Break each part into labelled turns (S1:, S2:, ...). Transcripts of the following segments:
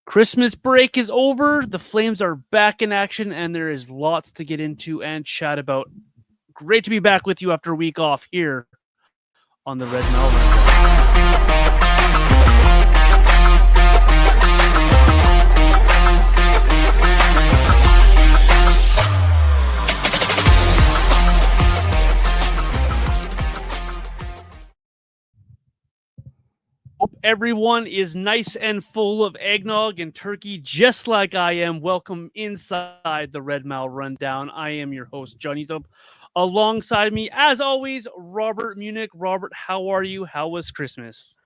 S1: Christmas break is over. The Flames are back in action, and there is lots to get into and chat about. Great to be back with you after a week off here on the Red Melbourne. Hope everyone is nice and full of eggnog and turkey, just like I am. Welcome inside the Red Mal Rundown. I am your host, Johnny Dope. Alongside me, as always, Robert Munich. Robert, how are you? How was Christmas?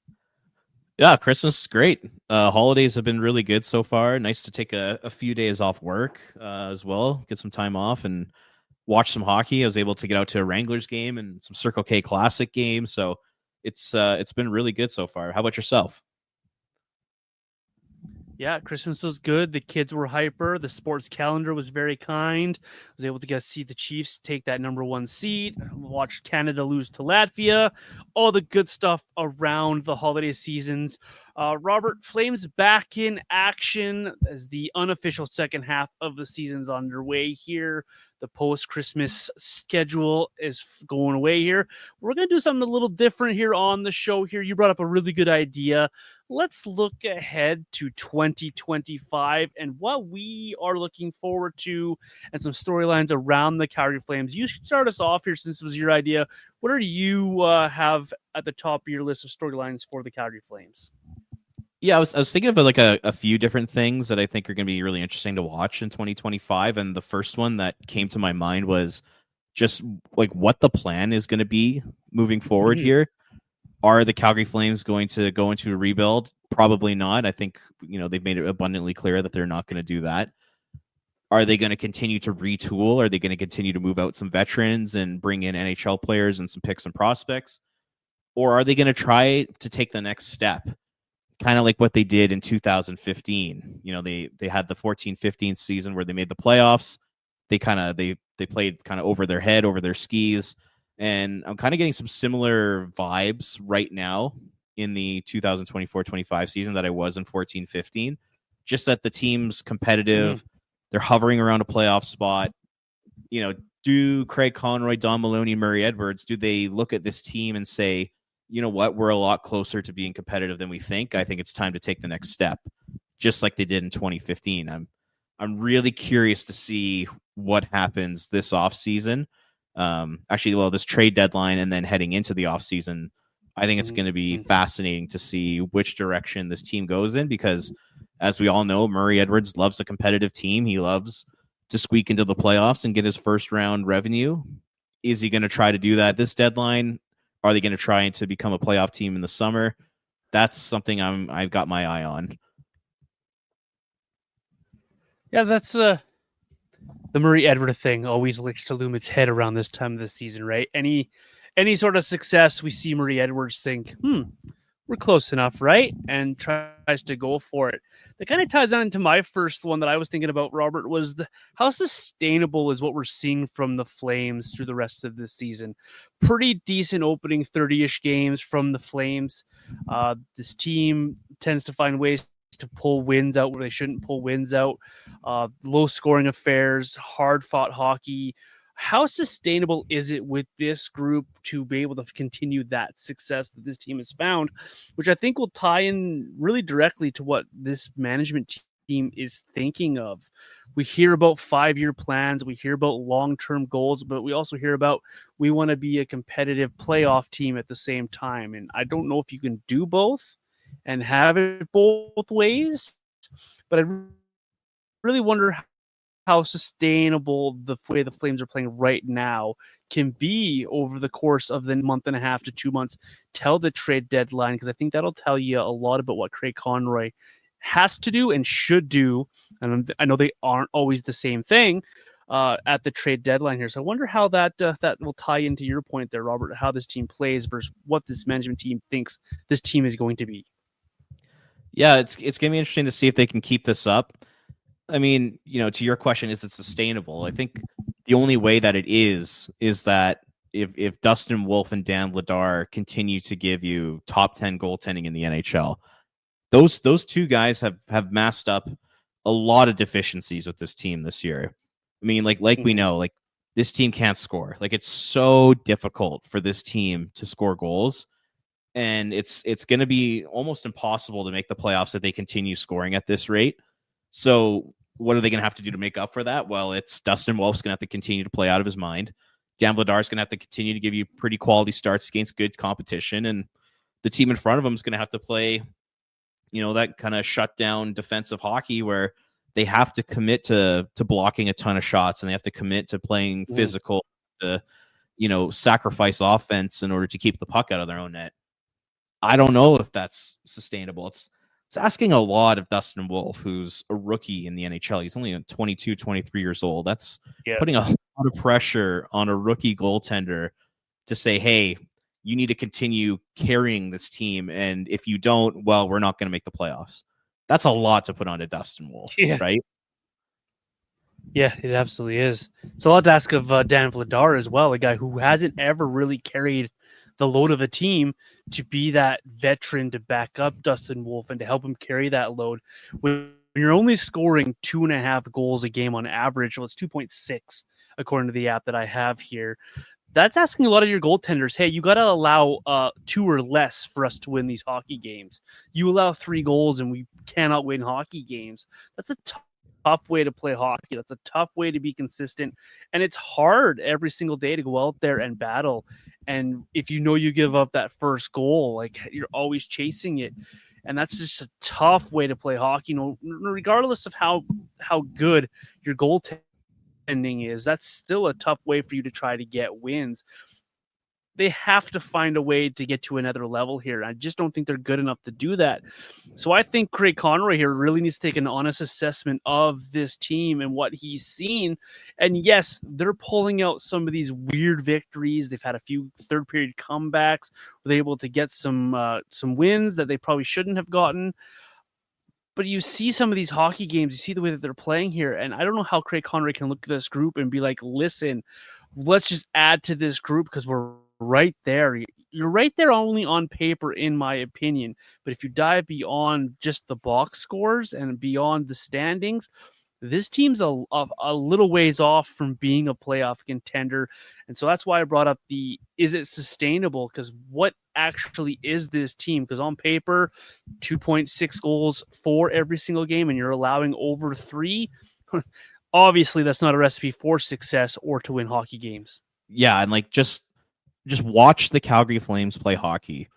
S2: Yeah, Christmas is great. Holidays have been really good so far. Nice to take a few days off work as well, get some time off and watch some hockey. I was able to get out to a Wranglers game and some Circle K Classic games, so it's been really good so far. How about yourself?
S1: Yeah, Christmas was good. The kids were hyper. The sports calendar was very kind. I was able to get to see the Chiefs take that number 1 seed, watch Canada lose to Latvia, all the good stuff around the holiday seasons. Robert, Flames back in action as the unofficial second half of the season's underway here. The post-Christmas schedule is going away here. We're going to do something a little different here on the show here. You brought up a really good idea. Let's look ahead to 2025 and what we are looking forward to and some storylines around the Calgary Flames. You should start us off here since it was your idea. What do you have at the top of your list of storylines for the Calgary Flames?
S2: Yeah, I was thinking of like a few different things that I think are going to be really interesting to watch in 2025. And the first one that came to my mind was just like what the plan is going to be moving forward here. Are the Calgary Flames going to go into a rebuild? Probably not. I think, they've made it abundantly clear that they're not going to do that. Are they going to continue to retool? Are they going to continue to move out some veterans and bring in NHL players and some picks and prospects? Or are they going to try to take the next step? Kind of like what they did in 2015. They had the 14-15 season where they made the playoffs. They played kind of over their head, over their skis. And I'm kind of getting some similar vibes right now in the 2024-25 season that I was in 14-15. Just that the team's competitive. They're hovering around a playoff spot. Do Craig Conroy, Don Maloney, Murray Edwards, do they look at this team and say, you know what, we're a lot closer to being competitive than we think. I think it's time to take the next step, just like they did in 2015. I'm really curious to see what happens this offseason. This trade deadline and then heading into the offseason. I think it's going to be fascinating to see which direction this team goes in because, as we all know, Murray Edwards loves a competitive team. He loves to squeak into the playoffs and get his first round revenue. Is he going to try to do that this deadline? Are they going to try to become a playoff team in the summer? That's something I've got my eye on.
S1: Yeah, that's the Murray Edwards thing always likes to loom its head around this time of the season, right? Any sort of success we see Murray Edwards think, we're close enough, right? And tries to go for it. That kind of ties on to my first one that I was thinking about, Robert, was how sustainable is what we're seeing from the Flames through the rest of this season. Pretty decent opening 30-ish games from the Flames. This team tends to find ways to pull wins out where they shouldn't pull wins out. Low scoring affairs, hard fought hockey. How sustainable is it with this group to be able to continue that success that this team has found, which I think will tie in really directly to what this management team is thinking of. We hear about 5-year plans. We hear about long-term goals, but we also hear about we want to be a competitive playoff team at the same time. And I don't know if you can do both and have it both ways, but I really wonder how sustainable the way the Flames are playing right now can be over the course of the month and a half to 2 months till the trade deadline, because I think that'll tell you a lot about what Craig Conroy has to do and should do. And I know they aren't always the same thing at the trade deadline here. So I wonder how that will tie into your point there, Robert, how this team plays versus what this management team thinks this team is going to be.
S2: Yeah, it's going to be interesting to see if they can keep this up. I mean, to your question, is it sustainable? I think the only way that it is that if Dustin Wolf and Dan Vladar continue to give you top 10 goaltending in the NHL, those two guys have masked up a lot of deficiencies with this team this year. I mean, like we know, like this team can't score. Like it's so difficult for this team to score goals, and it's going to be almost impossible to make the playoffs if they continue scoring at this rate. So what are they going to have to do to make up for that? Well, it's Dustin Wolf's going to have to continue to play out of his mind. Dan Vladar's going to have to continue to give you pretty quality starts against good competition, and the team in front of him is going to have to play, that kind of shutdown defensive hockey where they have to commit to blocking a ton of shots, and they have to commit to playing physical, to sacrifice offense in order to keep the puck out of their own net. I don't know if that's sustainable. It's asking a lot of Dustin Wolf, who's a rookie in the NHL. He's only 22, 23 years old. That's putting a lot of pressure on a rookie goaltender to say, hey, you need to continue carrying this team. And if you don't, well, we're not going to make the playoffs. That's a lot to put onto Dustin Wolf, right?
S1: Yeah, it absolutely is. It's a lot to ask of Dan Vladar as well, a guy who hasn't ever really carried the load of a team, to be that veteran to back up Dustin Wolf and to help him carry that load. When you're only scoring 2.5 goals a game on average, well, it's 2.6 according to the app that I have here. That's asking a lot of your goaltenders, hey, you got to allow 2 or less for us to win these hockey games. You allow 3 goals and we cannot win hockey games. That's a tough way to play hockey. That's a tough way to be consistent. And it's hard every single day to go out there and battle. And if you give up that first goal, like you're always chasing it. And that's just a tough way to play hockey. Regardless of how good your goaltending is, that's still a tough way for you to try to get wins. They have to find a way to get to another level here. I just don't think they're good enough to do that. So I think Craig Conroy here really needs to take an honest assessment of this team and what he's seen. And yes, they're pulling out some of these weird victories. They've had a few third period comebacks. They're able to get some wins that they probably shouldn't have gotten. But you see some of these hockey games, you see the way that they're playing here. And I don't know how Craig Conroy can look at this group and be like, listen, let's just add to this group because we're right there. You're right there only on paper, in my opinion. But if you dive beyond just the box scores and beyond the standings, this team's a little ways off from being a playoff contender. And so that's why I brought up is it sustainable? Because what actually is this team? Because on paper, 2.6 goals for every single game, and you're allowing over 3. Obviously, that's not a recipe for success or to win hockey games.
S2: Yeah, and like just watch the Calgary Flames play hockey.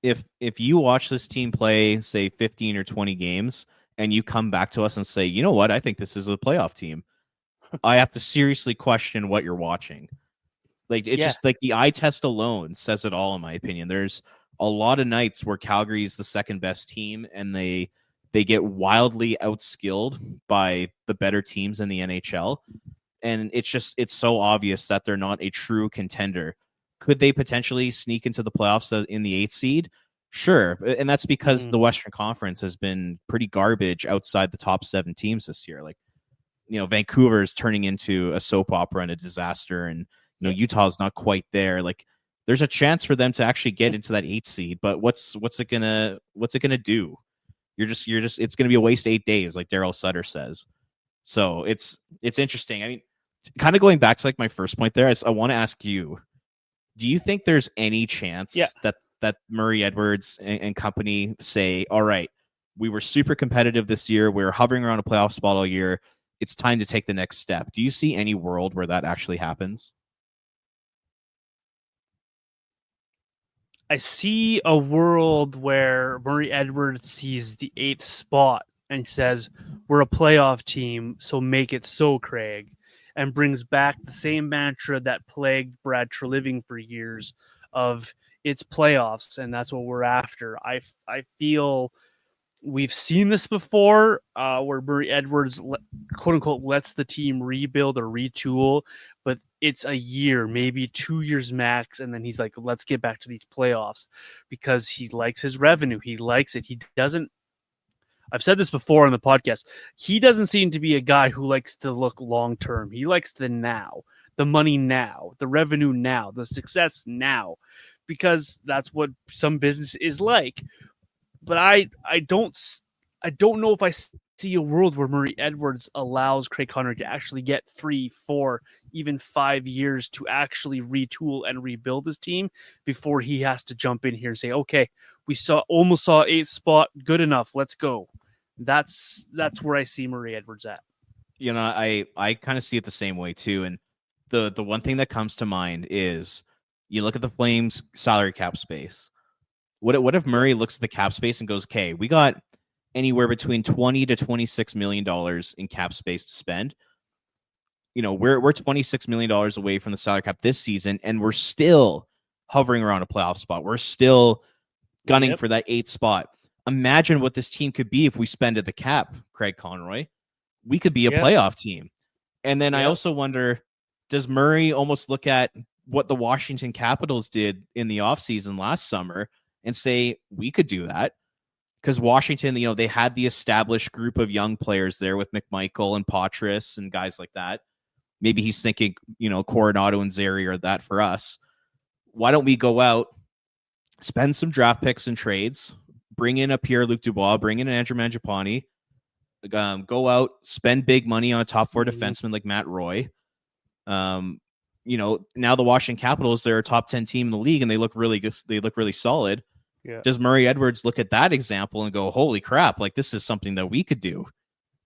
S2: If you watch this team play, say 15 or 20 games, and you come back to us and say, you know what, I think this is a playoff team, I have to seriously question what you're watching. Like it's just like the eye test alone says it all, in my opinion. There's a lot of nights where Calgary is the second best team, and they get wildly outskilled by the better teams in the NHL. And it's so obvious that they're not a true contender. Could they potentially sneak into the playoffs in the 8th seed? Sure. And that's because the Western Conference has been pretty garbage outside the top 7 teams this year. Like, Vancouver is turning into a soap opera and a disaster. And, Utah's not quite there. Like, there's a chance for them to actually get into that 8th seed, but what's it gonna do? It's gonna be a waste 8 days, like Daryl Sutter says. So it's interesting. I mean, kind of going back to like my first point there, I want to ask you, do you think there's any chance that Murray Edwards and company say, all right, we were super competitive this year, we're hovering around a playoff spot all year, it's time to take the next step? Do you see any world where that actually happens?
S1: I see a world where Murray Edwards sees the 8th spot and says, we're a playoff team, so make it so, Craig, and brings back the same mantra that plagued Brad Treliving for years of it's playoffs, and that's what we're after. I feel we've seen this before where Murray Edwards, quote unquote, lets the team rebuild or retool, but it's a year, maybe 2 years max. And then he's like, let's get back to these playoffs because he likes his revenue. He likes it. He doesn't. I've said this before on the podcast. He doesn't seem to be a guy who likes to look long term. He likes the now, the money now, the revenue now, the success now, because that's what some business is like. but I don't know if I see a world where Murray Edwards allows Craig Conroy to actually get 3, 4, even 5 years to actually retool and rebuild his team before he has to jump in here and say, okay, we almost saw 8th spot, good enough, let's go. That's where I see Murray Edwards at.
S2: I kind of see it the same way too. And the one thing that comes to mind is you look at the Flames salary cap space. What if Murray looks at the cap space and goes, okay, we got anywhere between $20 to $26 million in cap space to spend. We're $26 million away from the salary cap this season, and we're still hovering around a playoff spot. We're still gunning for that 8th spot. Imagine what this team could be if we spend at the cap, Craig Conroy. We could be a playoff team. And then I also wonder, does Murray almost look at what the Washington Capitals did in the offseason last summer and say, we could do that? Because Washington, they had the established group of young players there with McMichael and Poitras and guys like that. Maybe he's thinking, Coronado and Zary are that for us. Why don't we go out, spend some draft picks and trades, bring in a Pierre-Luc Dubois, bring in an Andrew Mangiapane, go out, spend big money on a top 4 defenseman like Matt Roy. Now the Washington Capitals, they're a top 10 team in the league, and they look really good. They look really solid.
S1: Yeah.
S2: Does Murray Edwards look at that example and go, holy crap, like this is something that we could do?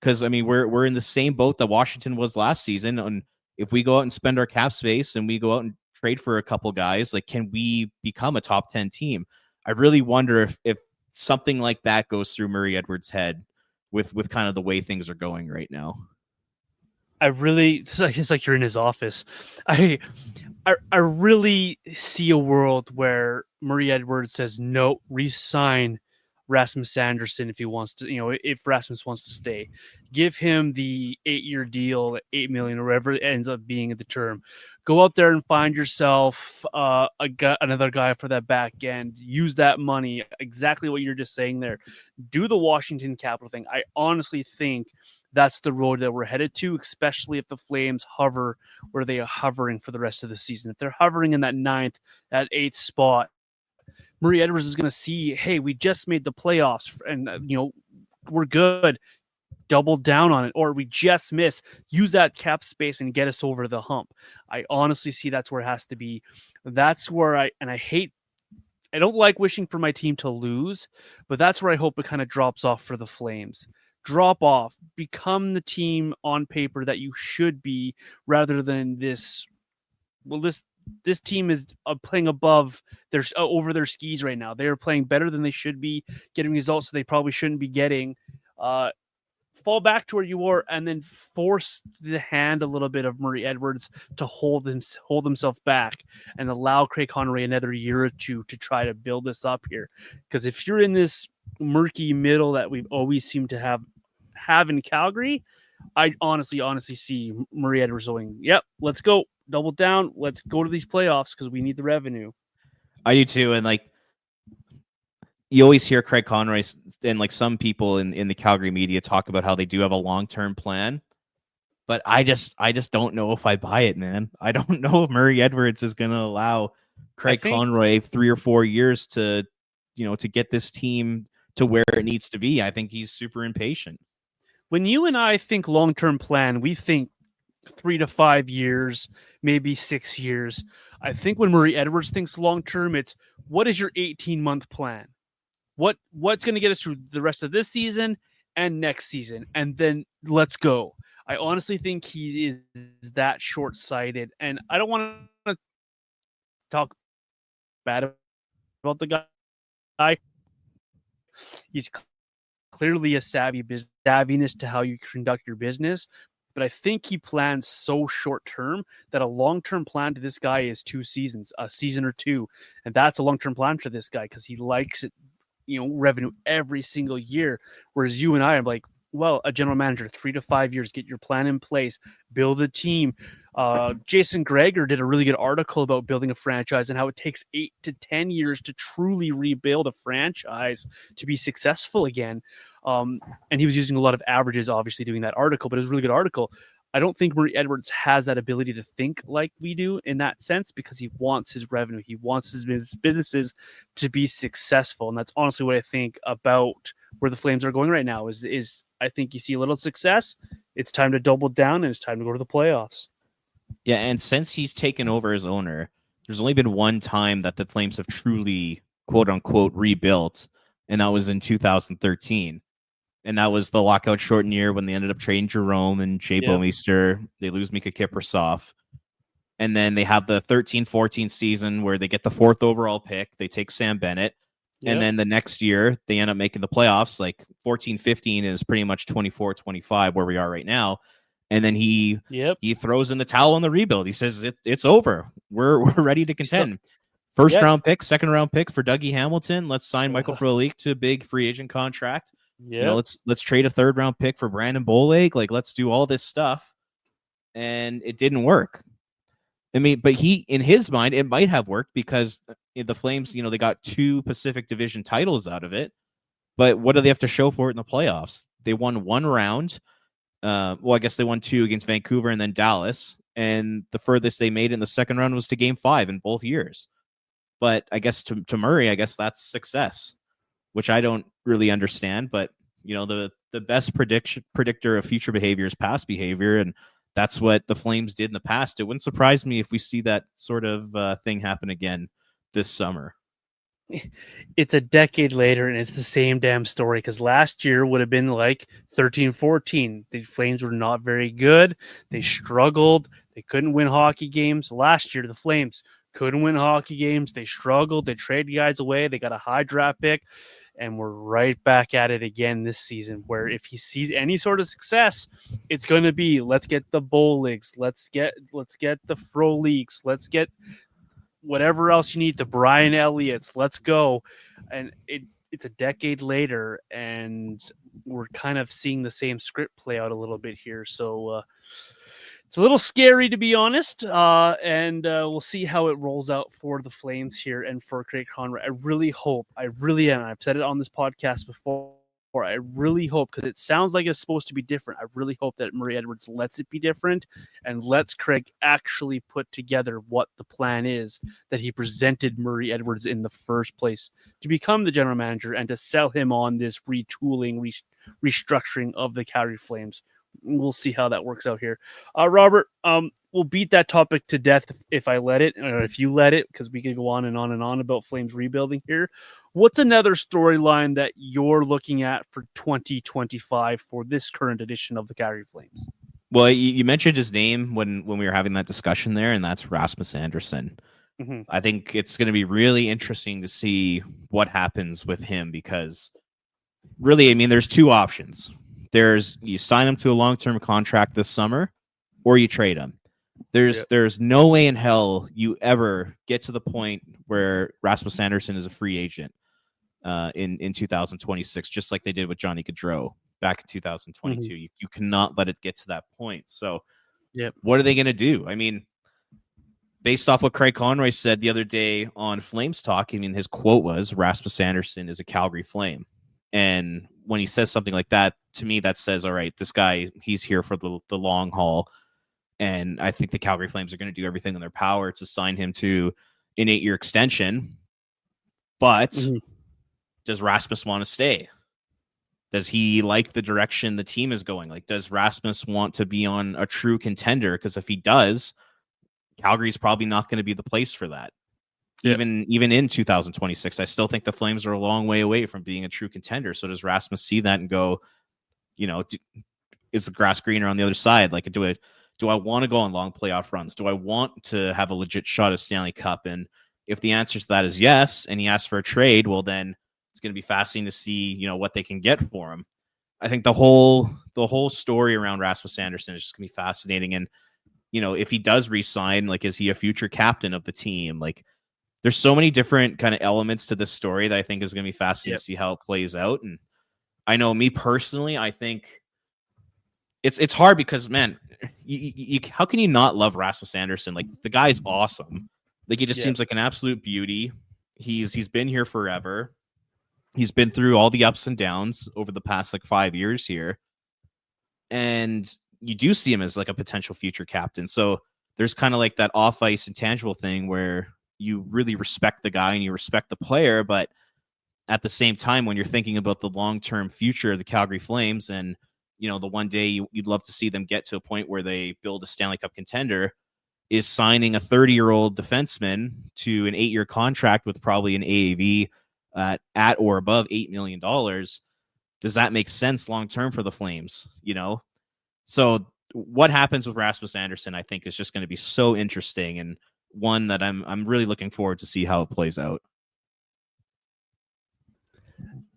S2: Because, we're in the same boat that Washington was last season. And if we go out and spend our cap space and we go out and trade for a couple guys, like, can we become a top 10 team? I really wonder if something like that goes through Murray Edwards' head with kind of the way things are going right now.
S1: It's like you're in his office. I really see a world where Murray Edwards says no, re-sign Rasmus Anderson if he wants to. If Rasmus wants to stay, give him the 8-year deal, $8 million or whatever it ends up being at the term. Go out there and find yourself another guy for that back end. Use that money, exactly what you're just saying there. Do the Washington Capital thing. I honestly think that's the road that we're headed to, especially if the Flames hover where they are hovering for the rest of the season. If they're hovering in that 9th, that 8th spot, Murray Edwards is going to see, hey, we just made the playoffs and, we're good. Double down on it, or we just miss. Use that cap space and get us over the hump. I honestly see that's where it has to be. That's where I don't like wishing for my team to lose, but that's where I hope it kind of drops off for the Flames. Drop off, become the team on paper that you should be, rather than this. Well, this team is playing above over their skis right now. They are playing better than they should be, getting results that they probably shouldn't be getting. Fall back to where you were, and then force the hand a little bit of Murray Edwards to hold himself back and allow Craig Conroy another year or two to try to build this up here. Because if you're in this murky middle that we've always seemed to have in Calgary, I honestly see Murray Edwards going, yep, let's go. Double down. Let's go to these playoffs because we need the revenue.
S2: I do too. And you always hear Craig Conroy and some people in the Calgary media talk about how they do have a long-term plan. But I just don't know if I buy it, man. I don't know if Murray Edwards is going to allow Craig Conroy 3 or 4 years to get this team to where it needs to be. I think he's super impatient.
S1: When you and I think long-term plan, we think 3 to 5 years, maybe 6 years. I think when Murray Edwards thinks long-term, it's what is your 18-month plan? What's going to get us through the rest of this season and next season, and then let's go. I honestly think he is that short-sighted, and I don't want to talk bad about the guy. He's clearly a savviness to how you conduct your business, but I think he plans so short-term that a long-term plan to this guy is 2 seasons, a season or 2, and that's a long-term plan for this guy because he likes it. Revenue every single year. Whereas you and I are like, well, a general manager, 3 to 5 years, get your plan in place, build a team. Jason Gregor did a really good article about building a franchise and how it takes 8 to 10 years to truly rebuild a franchise to be successful again. And he was using a lot of averages, obviously, doing that article, but it was a really good article. I don't think Murray Edwards has that ability to think like we do in that sense, because he wants his revenue, he wants his businesses to be successful, and that's honestly what I think about where the Flames are going right now. Is I think you see a little success, it's time to double down, and it's time to go to the playoffs.
S2: Yeah, and since he's taken over as owner, there's only been one time that the Flames have truly, quote unquote, rebuilt, and that was in 2013. And that was the lockout shortened year when they ended up trading Jerome and Jay Bouwmeester. They lose Mika Kiprasov. And then they have the 13-14 season where they get the 4th overall pick. They take Sam Bennett. And then the next year, they end up making the playoffs. Like 14-15 is pretty much 24-25 where we are right now. And then he throws in the towel on the rebuild. He says it's over. We're ready to contend. First round pick, second round pick for Dougie Hamilton. Let's sign Michael Frolik to a big free agent contract. You know, let's trade a 3rd round pick for Brandon Bollig. Like, let's do all this stuff. And it didn't work. I mean, but in his mind, it might have worked because the Flames, you know, they got 2 Pacific Division titles out of it. But what do they have to show for it in the playoffs? They won 1 round. Well, I guess they won 2 against Vancouver and then Dallas. And the furthest they made in the second round was to Game 5 in both years. But I guess to Murray, I guess that's success, which I don't really understand. But, you know, the best predictor of future behavior is past behavior. And that's what the Flames did in the past. It wouldn't surprise me if we see that sort of thing happen again this summer.
S1: It's a decade later and it's the same damn story, because last year would have been like 13-14. The Flames were not very good. They struggled. They couldn't win hockey games. Last year, the Flames couldn't win hockey games. They struggled. They traded guys away. They got a high draft pick, and we're right back at it again this season, where if he sees any sort of success, it's going to be, let's get the Bolligs, let's get the Froliks, let's get whatever else you need, the Brian Elliott's, let's go. And it's a decade later, and we're kind of seeing the same script play out a little bit here. So it's a little scary, to be honest, and we'll see how it rolls out for the Flames here and for Craig Conroy. I really hope, and I've said it on this podcast before, I really hope, because it sounds like it's supposed to be different, I really hope that Murray Edwards lets it be different and lets Craig actually put together what the plan is that he presented Murray Edwards in the first place to become the general manager and to sell him on this retooling, restructuring of the Calgary Flames. We'll see how that works out here. Robert, we'll beat that topic to death if I let it, or if you let it, because we could go on and on and on about Flames rebuilding here. What's another storyline that you're looking at for 2025 for this current edition of the Calgary Flames?
S2: Well, you mentioned his name when we were having that discussion there, and that's Rasmus Andersson. Mm-hmm. I think it's going to be really interesting to see what happens with him, because really, I mean, there's 2 options. There's, you sign him to a long-term contract this summer, or you trade him. There's no way in hell you ever get to the point where Rasmus Andersson is a free agent in 2026, just like they did with Johnny Gaudreau back in 2022. Mm-hmm. You cannot let it get to that point. So what are they going to do? I mean, based off what Craig Conroy said the other day on Flames Talk, I mean, his quote was, Rasmus Andersson is a Calgary Flame. And when he says something like that, to me, that says, all right, this guy, he's here for the long haul. And I think the Calgary Flames are going to do everything in their power to sign him to an 8-year extension. But does Rasmus want to stay? Does he like the direction the team is going? Like, does Rasmus want to be on a true contender? Because if he does, Calgary's probably not going to be the place for that. Even in 2026, I still think the Flames are a long way away from being a true contender. So does Rasmus see that and go, you know, is the grass greener on the other side? Like, do I want to go on long playoff runs? Do I want to have a legit shot at Stanley Cup? And if the answer to that is yes, and he asks for a trade, well, then it's going to be fascinating to see, you know, what they can get for him. I think the whole story around Rasmus Andersson is just going to be fascinating. And, you know, if he does re-sign, like, is he a future captain of the team? Like, there's so many different kind of elements to this story that I think is going to be fascinating to see how it plays out. And I know, me personally, I think it's hard because, man, you how can you not love Rasmus Andersson? Like, the guy's awesome. Like, he just seems like an absolute beauty. He's been here forever. He's been through all the ups and downs over the past 5 years here. And you do see him as like a potential future captain. So there's kind of like that off ice intangible thing where you really respect the guy and you respect the player, but at the same time, when you're thinking about the long term future of the Calgary Flames and the one day you'd love to see them get to a point where they build a Stanley Cup contender, is signing a 30-year-old defenseman to an 8-year contract with probably an AAV at or above $8 million. Does that make sense long term for the Flames? So what happens with Rasmus Anderson, I think, is just going to be so interesting, and one that I'm really looking forward to see how it plays out.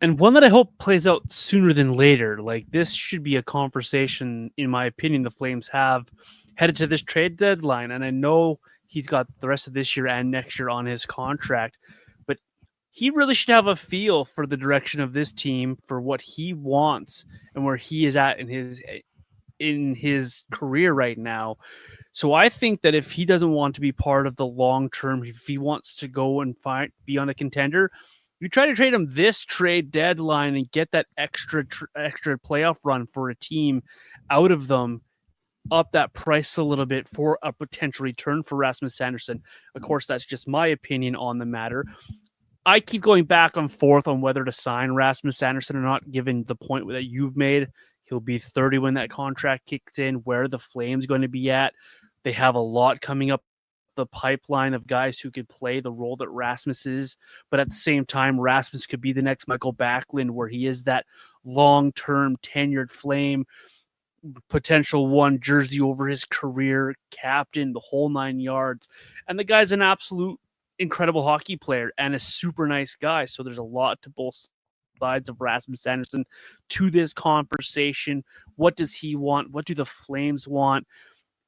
S1: And one that I hope plays out sooner than later. Like, this should be a conversation, in my opinion, the Flames have headed to this trade deadline. And I know he's got the rest of this year and next year on his contract, but he really should have a feel for the direction of this team, for what he wants and where he is at in his career right now. So I think that if he doesn't want to be part of the long term, if he wants to go and be on a contender, you try to trade him this trade deadline and get that extra playoff run for a team out of them, up that price a little bit for a potential return for Rasmus Anderson. Of course, that's just my opinion on the matter. I keep going back and forth on whether to sign Rasmus Anderson or not, given the point that you've made. He'll be 30 when that contract kicks in. Where the Flames going to be at? They have a lot coming up the pipeline of guys who could play the role that Rasmus is, but at the same time, Rasmus could be the next Michael Backlund, where he is that long-term tenured Flame, potential one jersey over his career, captain, the whole 9 yards. And the guy's an absolute incredible hockey player and a super nice guy. So there's a lot to both sides of Rasmus Anderson to this conversation. What does he want? What do the Flames want?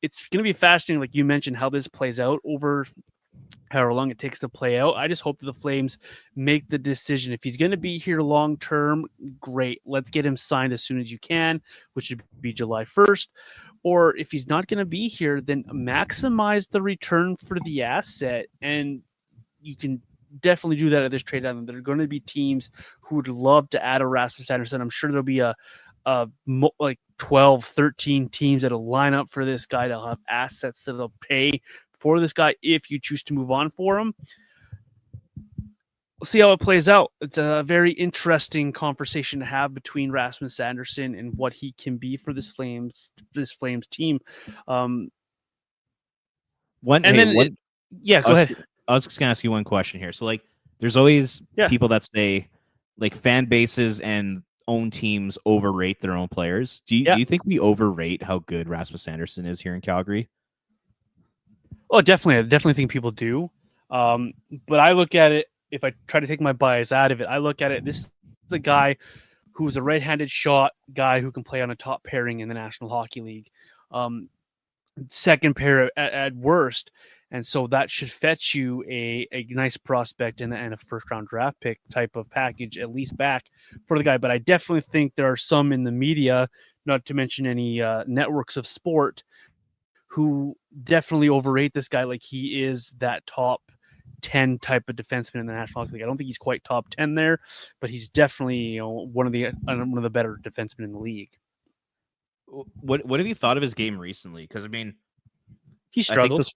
S1: It's going to be fascinating, like you mentioned, how this plays out over however long it takes to play out. I just hope that the Flames make the decision. If he's going to be here long term, great. Let's get him signed as soon as you can, which would be July 1st. Or if he's not going to be here, then maximize the return for the asset. And you can definitely do that at this trade deadline. There are going to be teams who would love to add a Rasmus Anderson. I'm sure there'll be like 12, 13 teams that'll line up for this guy. They'll have assets that they'll pay for this guy if you choose to move on for him. We'll see how it plays out. It's a very interesting conversation to have between Rasmus Anderson and what he can be for this Flames team.
S2: Go
S1: ahead.
S2: I was just gonna ask you one question here. So, like, there's always people that say, like, fan bases and own teams overrate their own players. Do you think we overrate how good Rasmus Anderson is here in Calgary?
S1: Oh, definitely. I definitely think people do. But I look at it, if I try to take my bias out of it, I look at it, this is a guy who's a right-handed shot guy who can play on a top pairing in the National Hockey League. Second pair at worst. And so that should fetch you a nice prospect and a first-round draft pick type of package, at least back for the guy. But I definitely think there are some in the media, not to mention any networks of sport, who definitely overrate this guy like he is that top 10 type of defenseman in the National Hockey League. I don't think he's quite top 10 there, but he's definitely one of the better defensemen in the league.
S2: What have you thought of his game recently? Because, I mean,
S1: he struggled.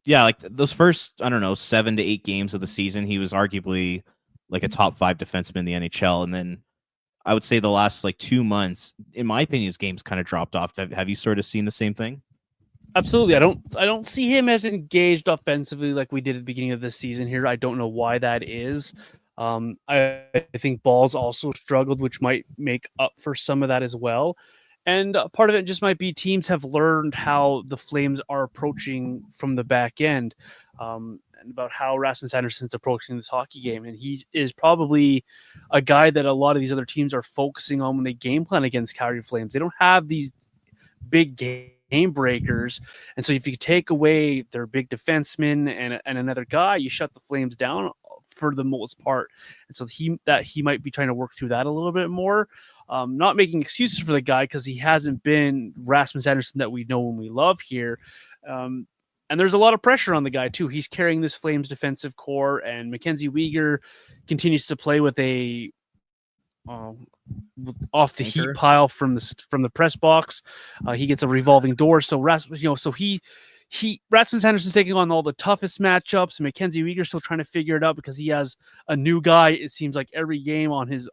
S2: Like those first, 7 to 8 games of the season, he was arguably like a top 5 defenseman in the NHL. And then I would say the last 2 months, in my opinion, his game's kind of dropped off. Have you sort of seen the same thing?
S1: Absolutely. I don't see him as engaged offensively like we did at the beginning of this season here. I don't know why that is. I think Ball's also struggled, which might make up for some of that as well. And part of it just might be teams have learned how the Flames are approaching from the back end, and about how Rasmus Anderson's approaching this hockey game. And he is probably a guy that a lot of these other teams are focusing on when they game plan against Calgary Flames. They don't have these big game breakers. And so if you take away their big defenseman and another guy, you shut the Flames down for the most part. And so he might be trying to work through that a little bit more. Not making excuses for the guy, because he hasn't been Rasmus Anderson that we know and we love here. And there's a lot of pressure on the guy too. He's carrying this Flames defensive core, and Mackenzie Weegar continues to play with a off the
S2: Anchor.
S1: heat pile from the press box. He gets a revolving door. So Rasmus Anderson's taking on all the toughest matchups. Mackenzie Weegar still trying to figure it out because he has a new guy. It seems like every game on his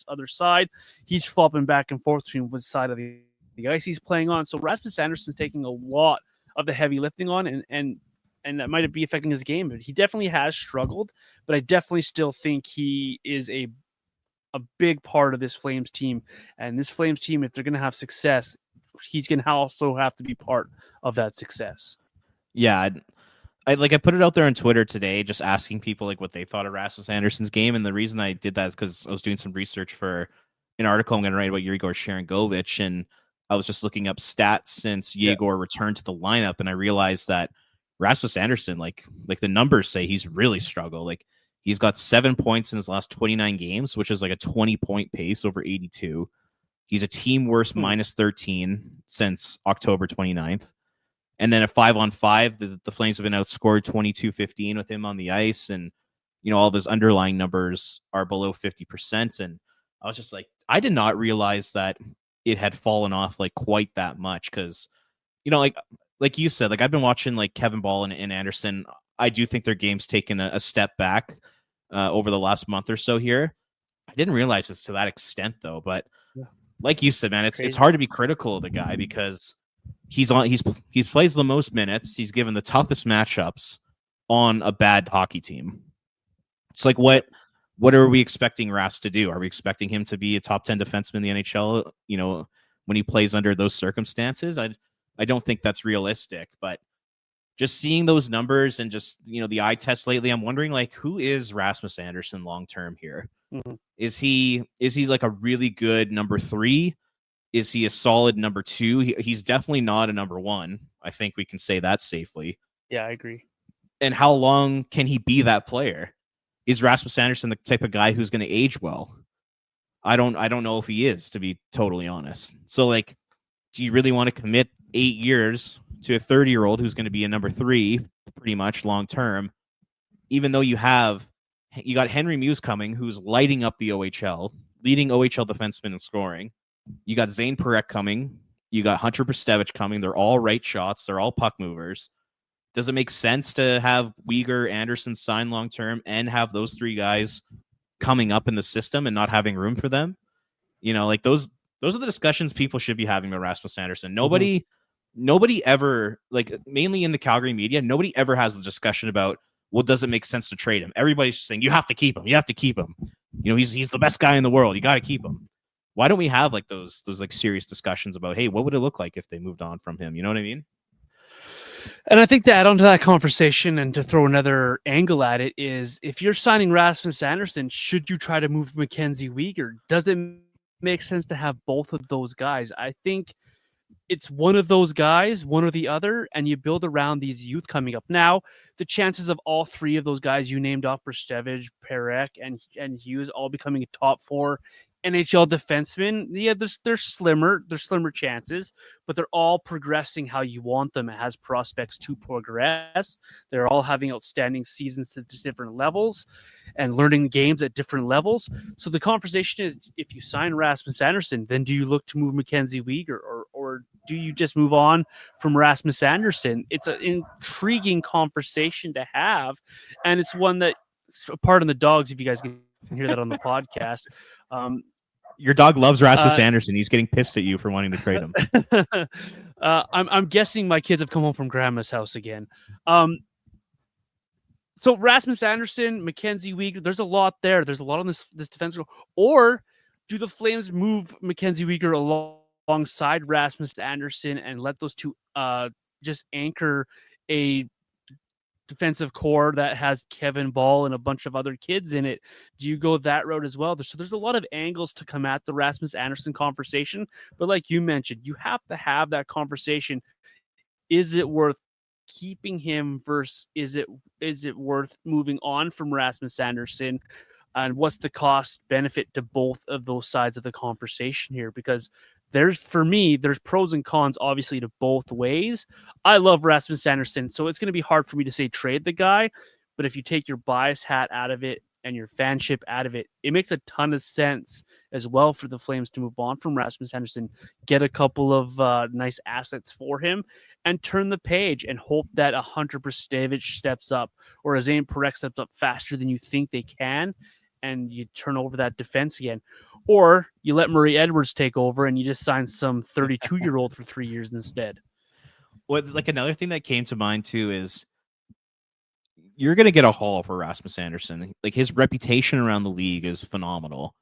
S1: other side, he's flopping back and forth between which side of the ice he's playing on. So Rasmus Anderson's taking a lot of the heavy lifting on, and that might be affecting his game. But he definitely has struggled. But I definitely still think he is a big part of this Flames team. And this Flames team, if they're going to have success, he's going to also have to be part of that success.
S2: Yeah, I put it out there on Twitter today, just asking people like what they thought of Rasmus Anderson's game, and the reason I did that is because I was doing some research for an article I'm going to write about Yegor Sharangovich, and I was just looking up stats since Yegor returned to the lineup, and I realized that Rasmus Anderson, like the numbers say, he's really struggled. Like he's got 7 points in his last 29 games, which is like a 20-point pace over 82. He's a team worst minus 13 since October 29th. And then at 5-on-5, the Flames have been outscored 22-15 with him on the ice. And, all of his underlying numbers are below 50%. And I was just like, I did not realize that it had fallen off like quite that much. Because, like you said, like I've been watching like Kevin Ball and Anderson. I do think their game's taken a step back over the last month or so here. I didn't realize it's to that extent, though. But like you said, man, it's hard to be critical of the guy because he plays the most minutes. He's given the toughest matchups on a bad hockey team. It's like what are we expecting Ras to do? Are we expecting him to be a top 10 defenseman in the NHL? When he plays under those circumstances, I don't think that's realistic. But just seeing those numbers and just the eye test lately, I'm wondering like who is Rasmus Anderson long term here? Mm-hmm. Is he like a really good number 3? Is he a solid number 2? He's definitely not a number 1. I think we can say that safely.
S1: Yeah, I agree.
S2: And how long can he be that player? Is Rasmus Anderson the type of guy who's going to age well? I don't know if he is, to be totally honest. So, like, do you really want to commit 8 years to a 30-year-old who's going to be a number 3 pretty much long term, even though you got Henry Muse coming, who's lighting up the OHL, leading OHL defenseman in scoring. You got Zayne Parekh coming. You got Hunter Prestevich coming. They're all right shots. They're all puck movers. Does it make sense to have Weegar, Anderson sign long term and have those 3 guys coming up in the system and not having room for them? Like those are the discussions people should be having with Rasmus Anderson. Nobody ever, like mainly in the Calgary media, nobody ever has the discussion about, well, does it make sense to trade him? Everybody's just saying, you have to keep him. You have to keep him. He's the best guy in the world. You got to keep him. Why don't we have like those like serious discussions about, hey, what would it look like if they moved on from him? You know what I mean?
S1: And I think to add on to that conversation and to throw another angle at it is, if you're signing Rasmus Anderson, should you try to move Mackenzie Weegar? Does it make sense to have both of those guys? I think it's one of those guys, one or the other, and you build around these youth coming up. Now, the chances of all 3 of those guys you named off, Prestevich, Parekh, and Hughes, all becoming a top 4 NHL defensemen, yeah, they're slimmer. They're slimmer chances, but they're all progressing how you want them as prospects to progress. They're all having outstanding seasons to different levels and learning games at different levels. So the conversation is, if you sign Rasmus Anderson, then do you look to move Mackenzie Weegar, or do you just move on from Rasmus Anderson? It's an intriguing conversation to have, and it's one that, pardon the dogs if you guys can hear that on the podcast.
S2: Your dog loves Rasmus Anderson. He's getting pissed at you for wanting to trade him.
S1: I'm guessing my kids have come home from grandma's house again. So Rasmus Anderson, Mackenzie Weegar, there's a lot there. There's a lot on this defense. Or do the Flames move Mackenzie Weegar alongside Rasmus Anderson and let those 2 just anchor a defensive core that has Kevin Ball and a bunch of other kids in it? Do you go that route as well? So there's a lot of angles to come at the Rasmus Anderson conversation, but like you mentioned, you have to have that conversation. Is it worth keeping him versus is it worth moving on from Rasmus Anderson? And what's the cost benefit to both of those sides of the conversation here? Because there's pros and cons, obviously, to both ways. I love Rasmus Anderson, so it's going to be hard for me to say trade the guy. But if you take your bias hat out of it, and your fanship out of it, it makes a ton of sense as well for the Flames to move on from Rasmus Anderson, get a couple of nice assets for him, and turn the page and hope that a Hunter Brzustevich steps up or a Zayne Parekh steps up faster than you think they can, and you turn over that defense again. Or you let Murray Edwards take over and you just sign some 32-year-old for 3 years instead.
S2: Well, like another thing that came to mind too is you're going to get a haul for Rasmus Anderson. Like his reputation around the league is phenomenal.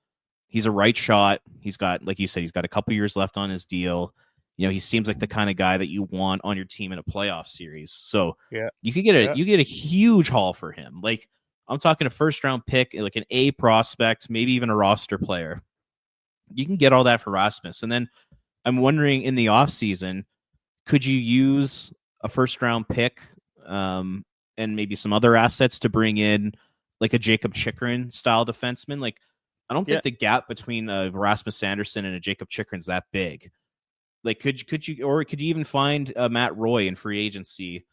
S2: He's a right shot. He's got, like you said, he's got a couple years left on his deal. You know, he seems like the kind of guy that you want on your team in a playoff series. So you could get you get a huge haul for him. Like I'm talking a first round pick, like an A prospect, maybe even a roster player. You can get all that for Rasmus. And then I'm wondering in the offseason, could you use a first round pick and maybe some other assets to bring in like a Jacob Chikrin style defenseman? Like, I don't think the gap between Rasmus Anderson and a Jacob Chikrin is that big. Like, could you even find Matt Roy in free agency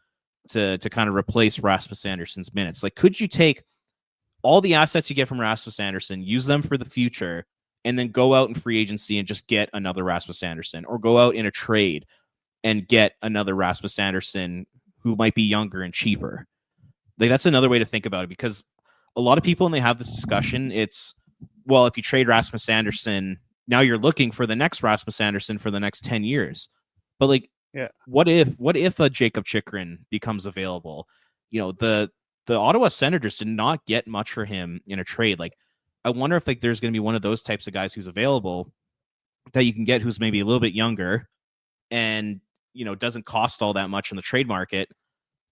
S2: to kind of replace Rasmus Anderson's minutes? Like, could you take all the assets you get from Rasmus Anderson, use them for the future, and then go out in free agency and just get another Rasmus Anderson, or go out in a trade and get another Rasmus Anderson who might be younger and cheaper? Like, that's another way to think about it, because a lot of people, when they have this discussion, it's, well, if you trade Rasmus Anderson, now you're looking for the next Rasmus Anderson for the next 10 years. But like, what if a Jacob Chikrin becomes available? You know, the Ottawa Senators did not get much for him in a trade. Like, I wonder if like there's going to be one of those types of guys who's available that you can get, who's maybe a little bit younger and, you know, doesn't cost all that much in the trade market.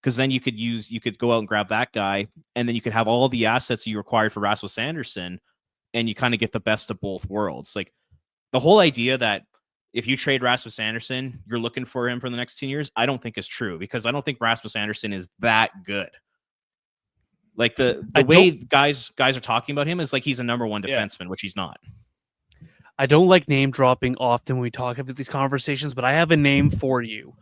S2: Because then you could go out and grab that guy, and then you could have all the assets you required for Rasmus Anderson, and you kind of get the best of both worlds. Like, the whole idea that if you trade Rasmus Anderson, you're looking for him for the next 10 years, I don't think is true, because I don't think Rasmus Anderson is that good. Like the way guys are talking about him is like he's a number one defenseman, which he's not.
S1: I don't like name dropping often when we talk about these conversations, but I have a name for you.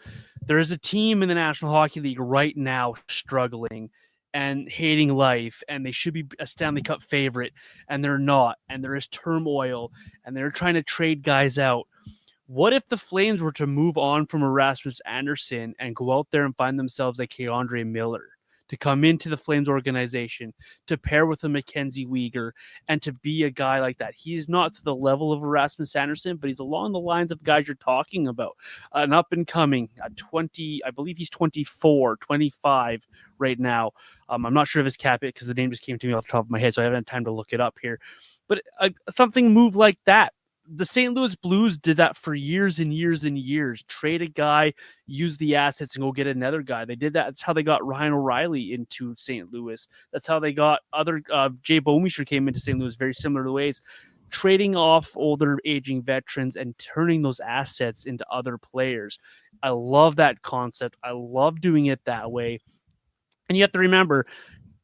S1: There is a team in the National Hockey League right now struggling and hating life, and they should be a Stanley Cup favorite, and they're not, and there is turmoil, and they're trying to trade guys out. What if the Flames were to move on from Rasmus Anderson and go out there and find themselves a Keandre Miller to come into the Flames organization, to pair with a Mackenzie Weegar, and to be a guy like that? He's not to the level of Rasmus Anderson, but he's along the lines of guys you're talking about. An up-and-coming, 20, I believe he's 24, 25 right now. I'm not sure of his cap hit because the name just came to me off the top of my head, so I haven't had time to look it up here. But something move like that. The St. Louis Blues did that for years and years and years. Trade a guy, use the assets, and go get another guy. They did that. That's how they got Ryan O'Reilly into St. Louis. That's how they got other Jay Bouwmeester came into St. Louis, very similar ways. Trading off older, aging veterans and turning those assets into other players. I love that concept. I love doing it that way. And you have to remember,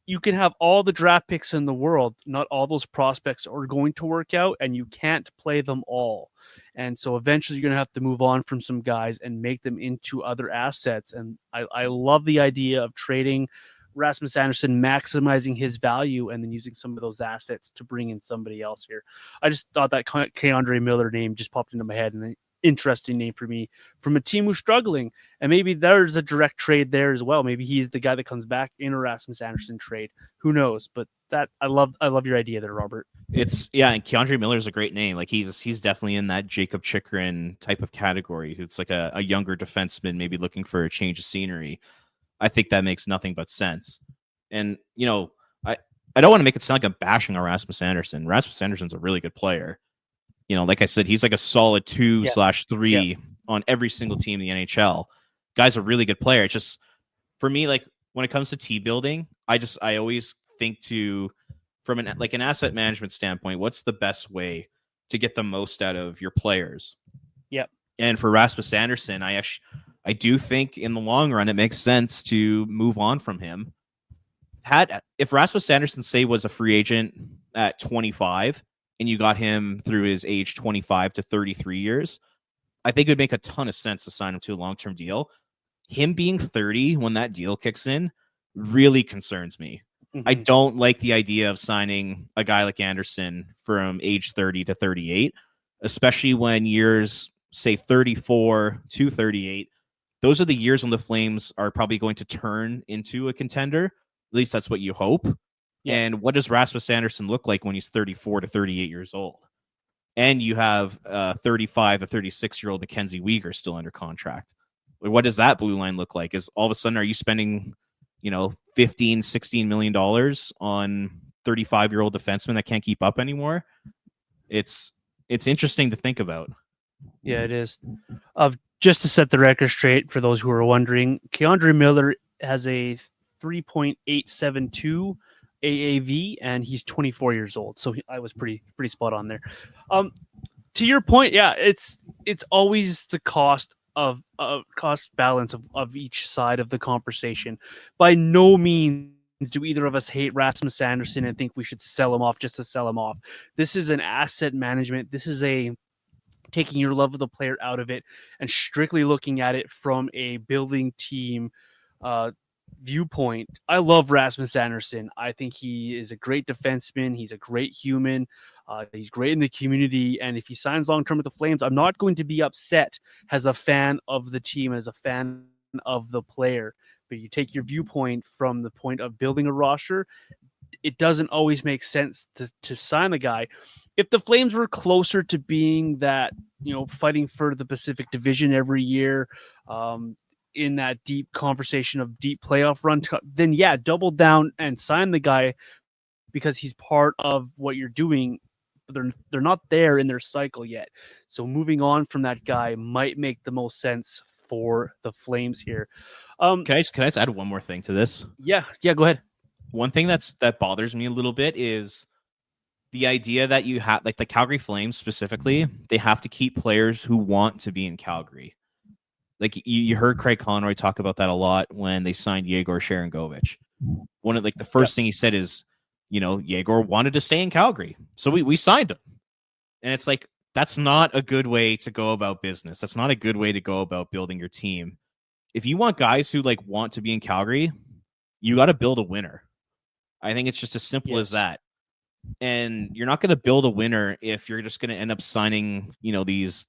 S1: you can have all the draft picks in the world. Not all those prospects are going to work out, and you can't play them all. And so eventually you're going to have to move on from some guys and make them into other assets. And I love the idea of trading Rasmus Anderson, maximizing his value, and then using some of those assets to bring in somebody else here. I just thought that Keandre Miller name just popped into my head, and interesting name for me from a team who's struggling, and maybe there's a direct trade there as well. Maybe he's the guy that comes back in a Rasmus Anderson trade. Who knows? But that I love your idea there, Robert.
S2: And Keandre Miller is a great name. Like he's definitely in that Jacob Chikrin type of category. Who's like a younger defenseman, maybe looking for a change of scenery. I think that makes nothing but sense. And you know, I don't want to make it sound like I'm bashing on Rasmus Anderson. Rasmus Anderson's a really good player. You know, like I said, he's like a solid 2/3 on every single team in the NHL. Guy's a really good player. It's just, for me, like when it comes to team building, I always think from an asset management standpoint, what's the best way to get the most out of your players?
S1: Yep.
S2: And for Rasmus Anderson, I do think in the long run it makes sense to move on from him. If Rasmus Anderson, say, was a free agent at 25, and you got him through his age 25 to 33 years, I think it would make a ton of sense to sign him to a long-term deal. Him being 30 when that deal kicks in really concerns me. I don't like the idea of signing a guy like Anderson from age 30 to 38, especially when years, say, 34 to 38, those are the years when the Flames are probably going to turn into a contender. At least that's what you hope.
S1: Yeah.
S2: And what does Rasmus Anderson look like when he's 34 to 38 years old? And you have 35 to 36-year-old Mackenzie Weegar still under contract. What does that blue line look like? Is all of a sudden, are you spending, 15, $16 million on 35-year-old defensemen that can't keep up anymore? It's interesting to think about.
S1: Yeah, it is. Just to set the record straight for those who are wondering, Keandre Miller has a 3.872 AAV, and he's 24 years old. So I was pretty spot on there. To your point, yeah, it's always the cost of cost balance of each side of the conversation. By no means do either of us hate Rasmus Anderson and think we should sell him off just to sell him off. This is an asset management. This is a taking your love of the player out of it and strictly looking at it from a building team viewpoint. I love Rasmus Anderson. I think he is a great defenseman. He's a great human. He's great in the community. And if he signs long-term with the Flames, I'm not going to be upset as a fan of the team, as a fan of the player. But you take your viewpoint from the point of building a roster, it doesn't always make sense to sign the guy. If the Flames were closer to being that, fighting for the Pacific Division every year, in that deep conversation of deep playoff run, then yeah, double down and sign the guy because he's part of what you're doing. But they're not there in their cycle yet. So moving on from that guy might make the most sense for the Flames here.
S2: Can I just add one more thing to this?
S1: Yeah, go ahead.
S2: One thing that bothers me a little bit is the idea that you have, like the Calgary Flames specifically, they have to keep players who want to be in Calgary. Like you heard Craig Conroy talk about that a lot when they signed Yegor Sharangovich. One of the first thing he said is, Yegor wanted to stay in Calgary, so we signed him. And it's like, that's not a good way to go about business. That's not a good way to go about building your team. If you want guys who want to be in Calgary, you got to build a winner. I think it's just as simple as that. And you're not going to build a winner if you're just going to end up signing, these,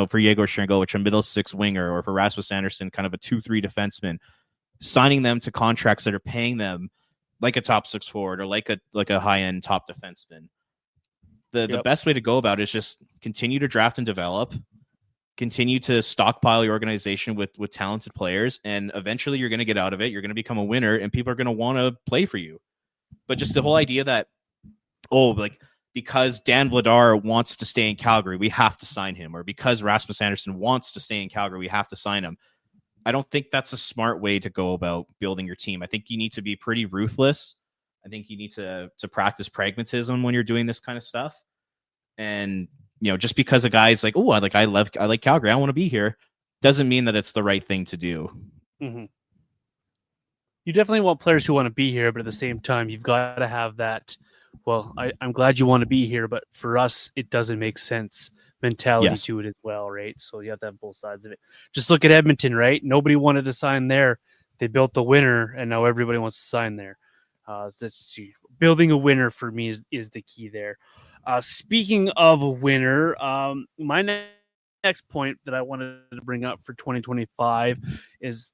S2: for Yegor Sharangovich, a middle six winger, or for Rasmus Anderson, kind of a 2-3 defenseman, signing them to contracts that are paying them like a top six forward or like a high end top defenseman. The best way to go about it is just continue to draft and develop, continue to stockpile your organization with talented players, and eventually you're going to get out of it. You're going to become a winner, and people are going to want to play for you. But just the whole idea that, because Dan Vladar wants to stay in Calgary, we have to sign him, or because Rasmus Anderson wants to stay in Calgary, we have to sign him. I don't think that's a smart way to go about building your team. I think you need to be pretty ruthless. I think you need to practice pragmatism when you're doing this kind of stuff. And just because a guy's like, oh, I like Calgary, I want to be here, doesn't mean that it's the right thing to do.
S1: Mm-hmm. You definitely want players who want to be here, but at the same time, you've got to have that, well, I'm glad you want to be here, but for us, it doesn't make sense mentality to it as well, right? So you have to have both sides of it. Just look at Edmonton, right? Nobody wanted to sign there. They built the winner, and now everybody wants to sign there. That's building a winner for me is the key there. Speaking of a winner, my next point that I wanted to bring up for 2025 is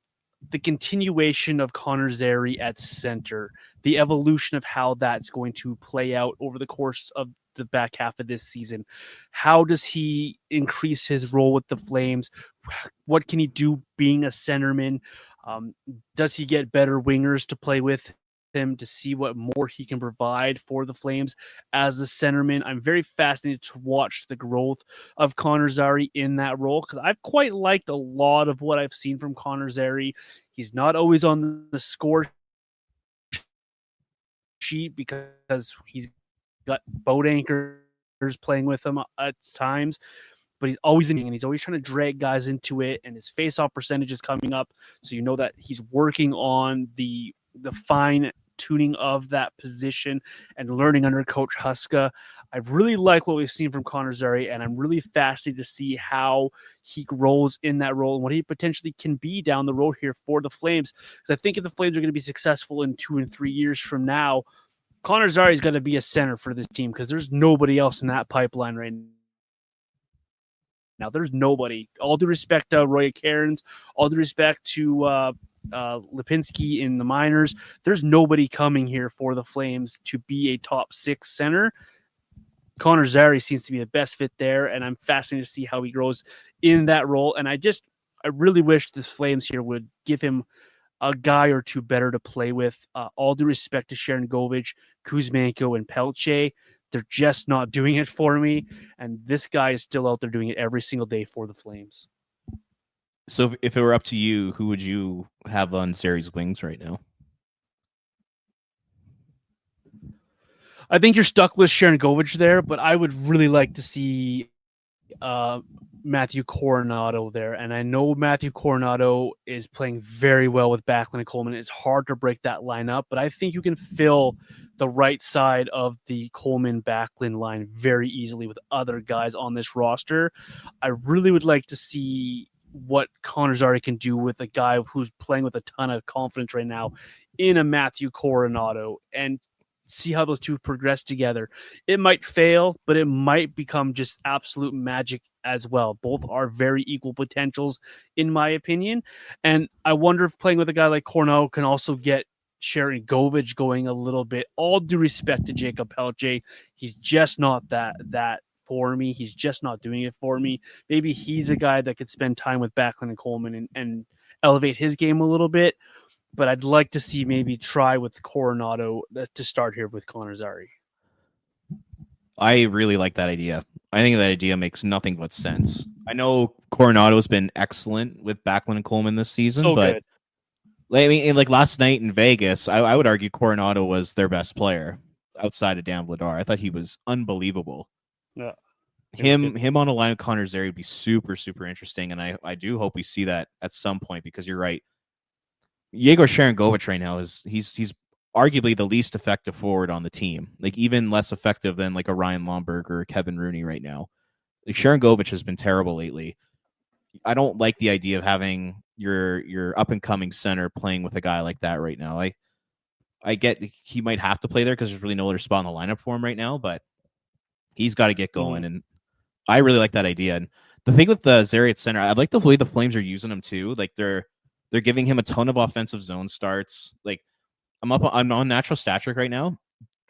S1: the continuation of Connor Zary at center, the evolution of how that's going to play out over the course of the back half of this season. How does he increase his role with the Flames? What can he do being a centerman? Does he get better wingers to play with him to see what more he can provide for the Flames as the centerman? I'm very fascinated to watch the growth of Connor Zary in that role, because I've quite liked a lot of what I've seen from Connor Zary. He's not always on the score sheet because he's got boat anchors playing with him at times, but he's always and he's always trying to drag guys into it, and his face-off percentage is coming up, so you know that he's working on the fine tuning of that position and learning under Coach Huska. I really like what we've seen from Connor Zary, and I'm really fascinated to see how he grows in that role and what he potentially can be down the road here for the Flames. Because I think if the Flames are going to be successful in 2 and 3 years from now, Connor Zary is going to be a center for this team because there's nobody else in that pipeline right now. There's nobody. All due respect to Roy Cairns, all due respect to Lipinski in the minors, there's nobody coming here for the Flames to be a top 6 center. Connor Zary seems to be the best fit there, and I'm fascinated to see how he grows in that role. And I really wish the Flames here would give him a guy or two better to play with. All due respect to Sharon Govich, Kuzmenko, and Pelche, they're just not doing it for me. And this guy is still out there doing it every single day for the Flames.
S2: So if it were up to you, who would you have on Zary's wings right now?
S1: I think you're stuck with Sharon Govich there, but I would really like to see Matthew Coronado there. And I know Matthew Coronado is playing very well with Backlund and Coleman. It's hard to break that line up, but I think you can fill the right side of the Coleman-Backlund line very easily with other guys on this roster. I really would like to see what Connor Zary can do with a guy who's playing with a ton of confidence right now in a Matthew Coronado, and see how those two progress together. It might fail, but it might become just absolute magic as well. Both are very equal potentials, in my opinion. And I wonder if playing with a guy like Coronado can also get Sharon Govich going a little bit. All due respect to Jacob Pelche, he's just not that for me. He's just not doing it for me. Maybe he's a guy that could spend time with Backlund and Coleman and elevate his game a little bit. But I'd like to see maybe try with Coronado to start here with Connor Zary.
S2: I really like that idea. I think that idea makes nothing but sense. I know Coronado's been excellent with Backlund and Coleman this season, but
S1: good.
S2: I mean, like last night in Vegas, I would argue Coronado was their best player outside of Dan Vladar. I thought he was unbelievable.
S1: Yeah.
S2: Him on a line of Connor Zary would be super, super interesting, and I do hope we see that at some point, because you're right. Yegor Sharangovich right now he's arguably the least effective forward on the team. Like even less effective than like a Ryan Lomberg or Kevin Rooney right now. Like Sharangovich has been terrible lately. I don't like the idea of having your up and coming center playing with a guy like that right now. I get he might have to play there because there's really no other spot in the lineup for him right now, but he's got to get going. And I really like that idea. And the thing with the Zary at center, I like the way the Flames are using him too. Like they're giving him a ton of offensive zone starts. Like I'm on natural stat trick right now.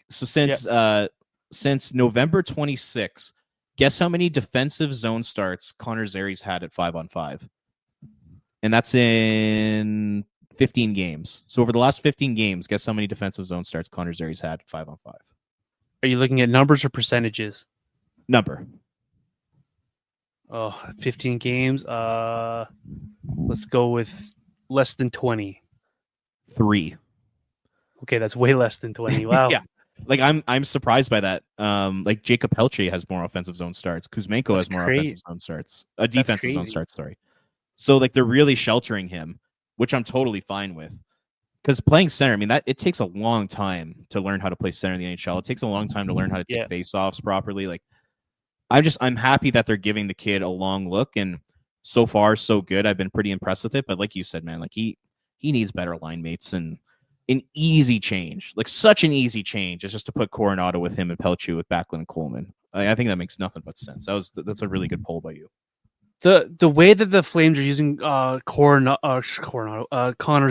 S2: So since November 26th, guess how many defensive zone starts Connor Zary's had at 5-on-5? And that's in 15 games. So over the last 15 games, guess how many defensive zone starts Connor Zary's had at 5-on-5?
S1: Are you looking at numbers or percentages?
S2: Number.
S1: Oh, 15 games. Let's go with less than 20.
S2: 3.
S1: Okay, that's way less than 20. Wow.
S2: Yeah. Like I'm surprised by that. Like Jacob Pelche has more offensive zone starts. Kuzmenko has more offensive zone starts. Defensive zone starts, sorry. So like they're really sheltering him, which I'm totally fine with. Because playing center, I mean, that it takes a long time to learn how to play center in the NHL. It takes a long time to learn how to take face-offs properly. Like I'm happy that they're giving the kid a long look, and so far so good. I've been pretty impressed with it. But like you said, man, like he needs better line mates, and an easy change, like such an easy change, is just to put Coronado with him and Pelchu with Backlund and Coleman. I think that makes nothing but sense. That's a really good poll by you.
S1: The way that the Flames are using Connor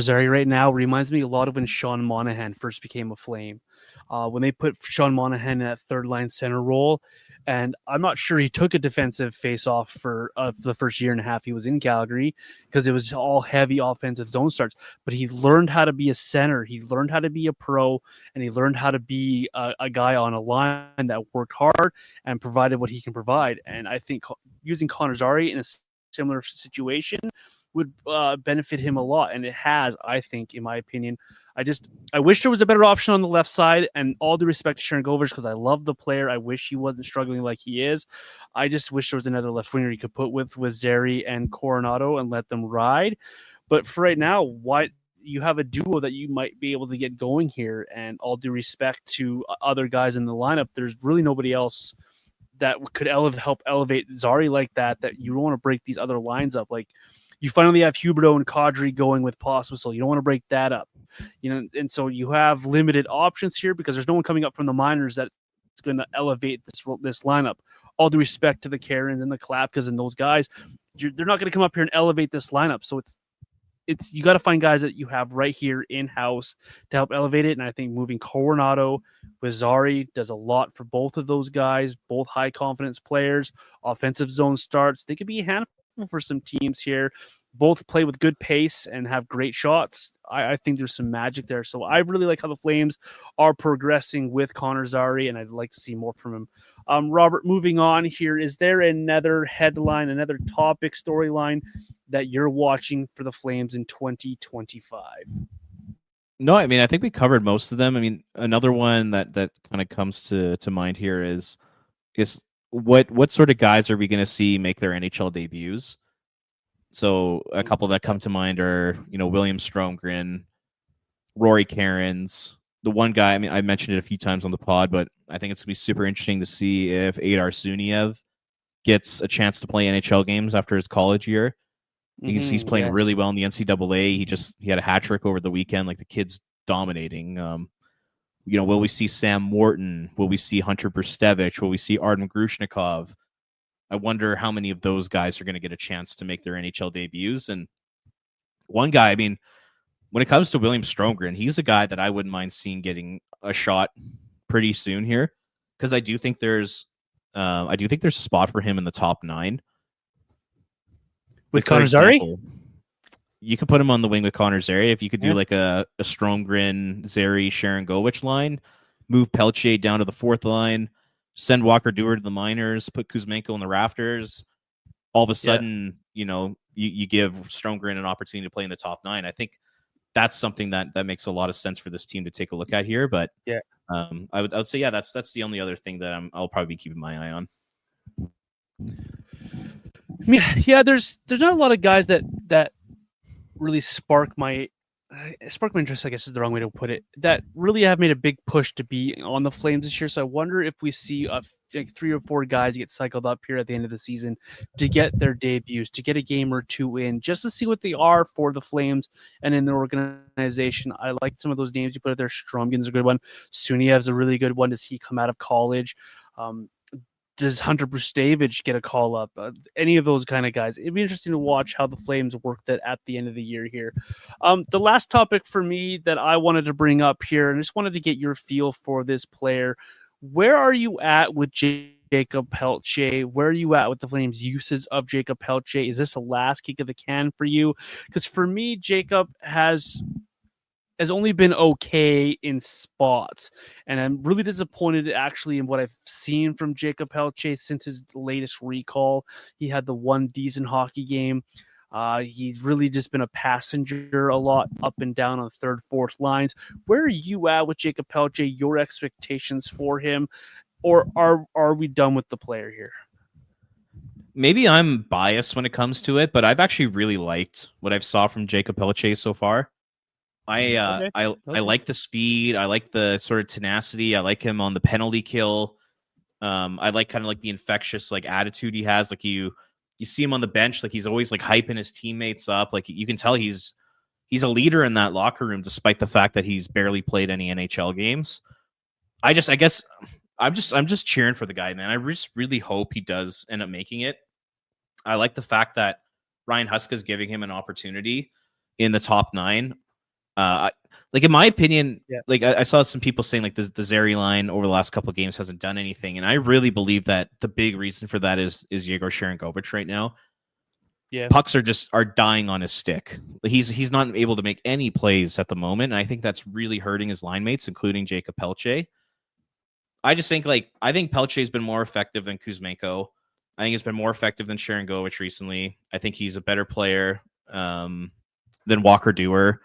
S1: Zary right now reminds me a lot of when Sean Monahan first became a Flame. When they put Sean Monahan in that third line center role, and I'm not sure he took a defensive face-off for the first year and a half he was in Calgary, because it was all heavy offensive zone starts. But he learned how to be a center. He learned how to be a pro, and he learned how to be a guy on a line that worked hard and provided what he can provide. And I think using Connor Zary in a similar situation would benefit him a lot, and it has, I think, in my opinion. I wish there was a better option on the left side, and all due respect to Sharon Govich, because I love the player. I wish he wasn't struggling like he is. I just wish there was another left winger he could put with Zary and Coronado and let them ride. But for right now, you have a duo that you might be able to get going here. And all due respect to other guys in the lineup, there's really nobody else that could help elevate Zary like that. That you don't want to break these other lines up. Like you finally have Huberdeau and Kadri going with Pospisil. You don't want to break that up, and so you have limited options here because there's no one coming up from the minors that's going to elevate this lineup. All due respect to the Karens and the Klapkas and those guys, they're not going to come up here and elevate this lineup. So it's you got to find guys that you have right here in house to help elevate it. And I think moving Coronado with Zary does a lot for both of those guys, both high confidence players, offensive zone starts. They could be a handful for some teams here. Both play with good pace and have great shots. I think there's some magic there. So I really like how the Flames are progressing with Connor Zary, and I'd like to see more from him. Robert, moving on here, is there another headline, another topic, storyline that you're watching for the Flames in 2025?
S2: No, I mean, I think we covered most of them. I mean, another one that kind of comes to mind here is what sort of guys are we going to see make their NHL debuts? So a couple that come to mind are, William Stromgren, Rory Cairns. The one guy, I mean, I mentioned it a few times on the pod, but I think it's going to be super interesting to see if Adar Suniev gets a chance to play NHL games after his college year. He's playing really well in the NCAA. He had a hat trick over the weekend. Like, the kid's dominating. Will we see Sam Morton? Will we see Hunter Brstevich? Will we see Artem Grushnikov? I wonder how many of those guys are going to get a chance to make their NHL debuts. And one guy, I mean, when it comes to William Stromgren, he's a guy that I wouldn't mind seeing getting a shot pretty soon here, because I do think there's a spot for him in the top 9.
S1: With Connor Zary?
S2: You could put him on the wing with Connor Zary. If you could do like a Stromgren, Zary, Sharon Govich line, move Pelche down to the 4th line, send Walker Dewar to the minors, put Kuzmenko in the rafters. All of a sudden, you give Stromgren an opportunity to play in the top 9. I think that's something that makes a lot of sense for this team to take a look at here. But I would say, that's the only other thing that I'll probably be keeping my eye on.
S1: Yeah, there's not a lot of guys that really spark my interest, I guess is the wrong way to put it, that really have made a big push to be on the Flames this year. So I wonder if we see like 3 or 4 guys get cycled up here at the end of the season to get their debuts, to get a game or 2 in, just to see what they are for the Flames and in the organization. I like some of those names you put out there. Stromgen's a good one. Suniev's a really good one. Does he come out of college? Does Hunter Brstevich get a call up? Any of those kind of guys. It'd be interesting to watch how the Flames work that at the end of the year here. The last topic for me that I wanted to bring up here, and I just wanted to get your feel for this player. Where are you at with Jacob Pelche? Where are you at with the Flames' uses of Jacob Pelche? Is this a last kick of the can for you? Because for me, Jacob has only been okay in spots. And I'm really disappointed actually in what I've seen from Jacob Pelche since his latest recall. He had the one decent hockey game. He's really just been a passenger a lot up and down on 3rd, 4th lines. Where are you at with Jacob Pelche? Your expectations for him? Or are we done with the player here?
S2: Maybe I'm biased when it comes to it, but I've actually really liked what I've saw from Jacob Pelche so far. I like the speed. I like the sort of tenacity. I like him on the penalty kill. I like kind of like the infectious like attitude he has. Like you see him on the bench, like he's always like hyping his teammates up. Like you can tell he's a leader in that locker room, despite the fact that he's barely played any NHL games. I guess I'm just cheering for the guy, man. I just really hope he does end up making it. I like the fact that Ryan Huska is giving him an opportunity in the top 9. Like in my opinion, like I saw some people saying like the Zary line over the last couple of games hasn't done anything, and I really believe that the big reason for that is Yegor Sharangovich right now. Yeah, pucks are dying on his stick. He's not able to make any plays at the moment, and I think that's really hurting his line mates, including Jacob Pelche. I just think I think Pelche's been more effective than Kuzmenko. I think he's been more effective than Sharangovich recently. I think he's a better player than Walker Dewar.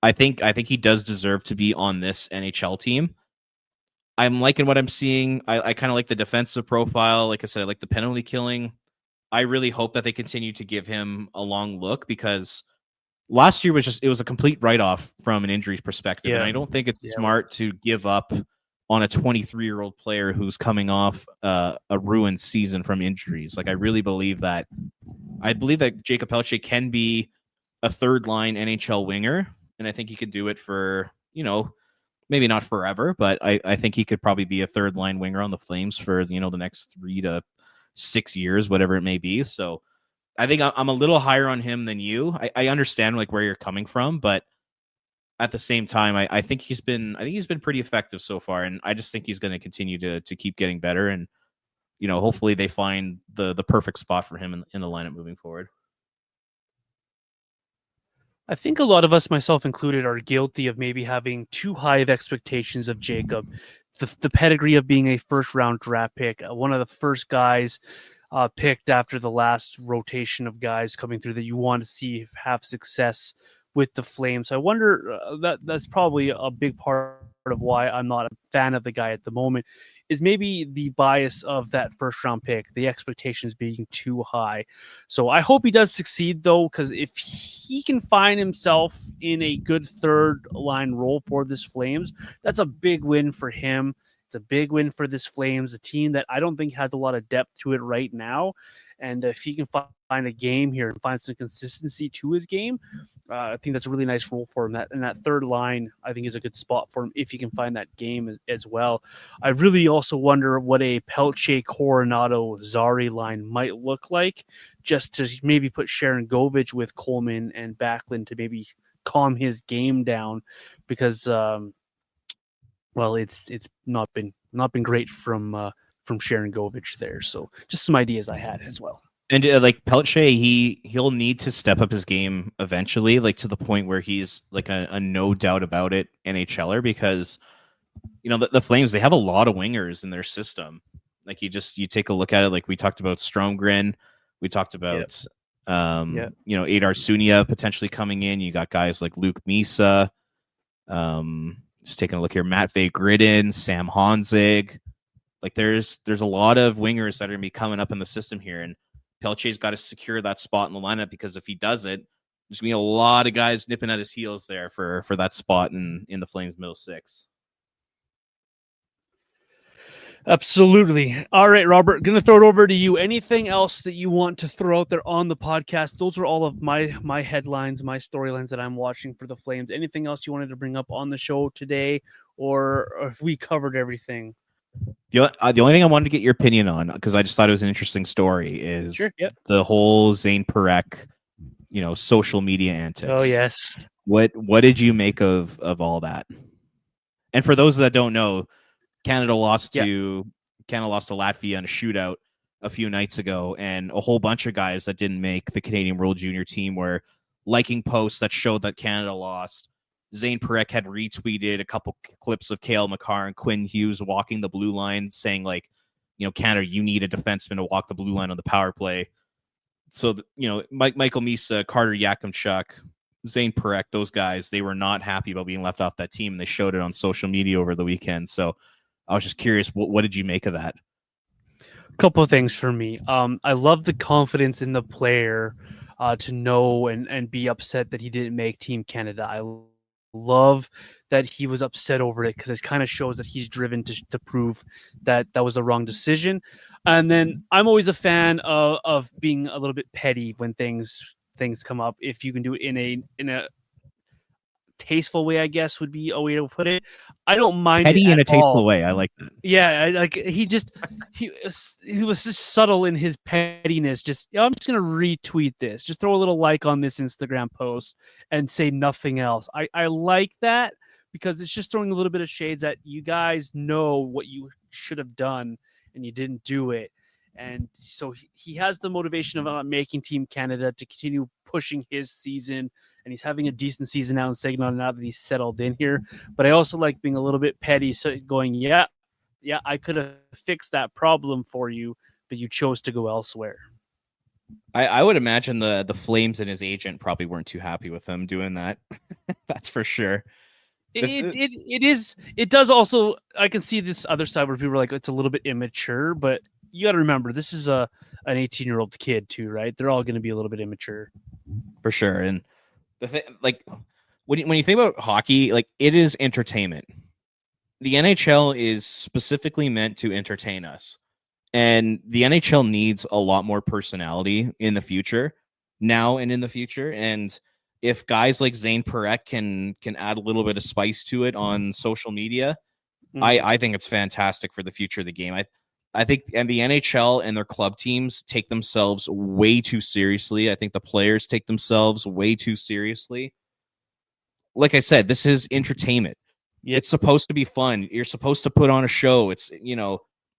S2: I think he does deserve to be on this NHL team. I'm liking what I'm seeing. I kind of like the defensive profile. Like I said, I like the penalty killing. I really hope that they continue to give him a long look, because last year was a complete write-off from an injuries perspective, and
S1: Yeah.
S2: I don't think it's
S1: Yeah.
S2: smart to give up on a 23-year-old player who's coming off a ruined season from injuries. Like, I believe that Jacob Pelche can be a third line NHL winger, and I think he could do it for, maybe not forever, but I think he could probably be a third line winger on the Flames for, the next 3 to 6 years, whatever it may be. So I think I'm a little higher on him than you. I understand like where you're coming from, but at the same time, I think he's been pretty effective so far, and I just think he's going to continue to keep getting better, and hopefully they find the perfect spot for him in the lineup moving forward.
S1: I think a lot of us, myself included, are guilty of maybe having too high of expectations of Jacob. The pedigree of being a first round draft pick, one of the first guys picked after the last rotation of guys coming through that you want to see have success with the Flames. I wonder that's probably a big part of why I'm not a fan of the guy at the moment, is maybe the bias of that first round pick, the expectations being too high. So I hope he does succeed, though, because if he can find himself in a good third line role for this Flames, that's a big win for him. It's a big win for this Flames, a team that I don't think has a lot of depth to it right now. And if he can find a game here and find some consistency to his game, I think that's a really nice role for him. That third line, I think, is a good spot for him if he can find that game as well. I really also wonder what a Pelche, Coronado, Zary line might look like, just to maybe put Sharon Govich with Coleman and Backlund to maybe calm his game down, because well, it's not been great from Sharon Govich there. So just some ideas I had as well.
S2: And like Pelche, he'll need to step up his game eventually, like to the point where he's like a no doubt about it NHLer, because the Flames, they have a lot of wingers in their system. Like you take a look at it, like we talked about Stromgren, we talked about Adar Sunia potentially coming in. You got guys like Luke Misa, just taking a look here, Matvey Gridin, Sam Honzig. Like there's a lot of wingers that are gonna be coming up in the system here, and Pelche's got to secure that spot in the lineup, because if he does it, there's gonna be a lot of guys nipping at his heels there for that spot in the Flames middle six.
S1: Absolutely. All right, Robert, going to throw it over to you. Anything else that you want to throw out there on the podcast? Those are all of my headlines, my storylines that I'm watching for the Flames. Anything else you wanted to bring up on the show today, or if we covered everything?
S2: The only thing I wanted to get your opinion on, because I just thought it was an interesting story, is the whole Zayne Parekh, social media antics.
S1: Oh, yes.
S2: What did you make of all that? And for those that don't know, Canada lost to Latvia in a shootout a few nights ago, and a whole bunch of guys that didn't make the Canadian World Junior team were liking posts that showed that Canada lost. Zayne Parekh had retweeted a couple clips of Cale Makar and Quinn Hughes walking the blue line, saying like, Canada, you need a defenseman to walk the blue line on the power play. So, Michael Misa, Carter Yakimchuk, Zayne Parekh, those guys, they were not happy about being left off that team, and they showed it on social media over the weekend. So I was just curious, what did you make of that?
S1: A couple of things for me. I love the confidence in the player to know and be upset that he didn't make Team Canada. I love that he was upset over it, because it kind of shows that he's driven to prove that was the wrong decision. And then I'm always a fan of being a little bit petty when things come up. If you can do it in a tasteful way, I guess would be a way to put it. I don't mind
S2: petty
S1: it
S2: in a tasteful
S1: all.
S2: way. I like that.
S1: Yeah, he was just subtle in his pettiness. Just, I'm just gonna retweet this. Just throw a little like on this Instagram post and say nothing else. I like that, because it's just throwing a little bit of shades that you guys know what you should have done and you didn't do it. And so he has the motivation of making Team Canada to continue pushing his season, and he's having a decent season now in Saginaw now that he's settled in here. But I also like being a little bit petty, so going, yeah, I could have fixed that problem for you, but you chose to go elsewhere.
S2: I would imagine the Flames and his agent probably weren't too happy with him doing that. That's for sure.
S1: It does also, I can see this other side where people are like, it's a little bit immature, but you got to remember, this is an 18-year-old kid too, right? They're all going to be a little bit immature.
S2: For sure. And Like when you think about hockey, like it is entertainment. The NHL is specifically meant to entertain us. And the NHL needs a lot more personality in the future, now and in the future. And if guys like Zayne Parekh can add a little bit of spice to it on social media, I think it's fantastic for the future of the game. I think and the NHL and their club teams take themselves way too seriously. I think the players take themselves way too seriously. Like I said, this is entertainment.
S1: Yeah.
S2: It's supposed to be fun. You're supposed to put on a show. It's,